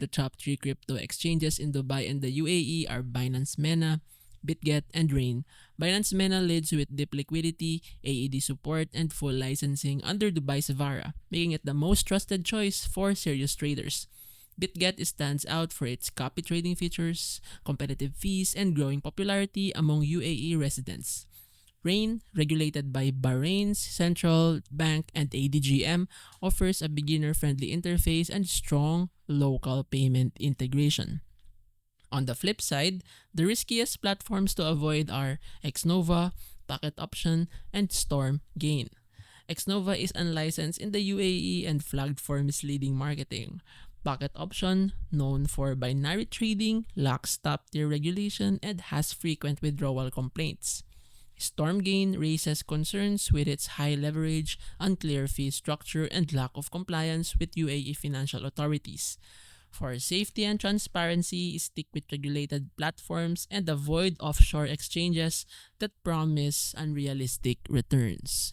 The top 3 crypto exchanges in Dubai and the UAE are Binance MENA, BitGet, and Rain. Binance MENA leads with deep liquidity, AED support, and full licensing under Dubai's VARA, making it the most trusted choice for serious traders. BitGet stands out for its copy trading features, competitive fees, and growing popularity among UAE residents. Rain, regulated by Bahrain's Central Bank and ADGM, offers a beginner-friendly interface and strong local payment integration. On the flip side, the riskiest platforms to avoid are Xnova, Pocket Option, and Storm Gain. Xnova is unlicensed in the UAE and flagged for misleading marketing. Pocket Option, known for binary trading, lacks top-tier regulation and has frequent withdrawal complaints. Stormgain raises concerns with its high leverage, unclear fee structure, and lack of compliance with UAE financial authorities. For safety and transparency, stick with regulated platforms and avoid offshore exchanges that promise unrealistic returns.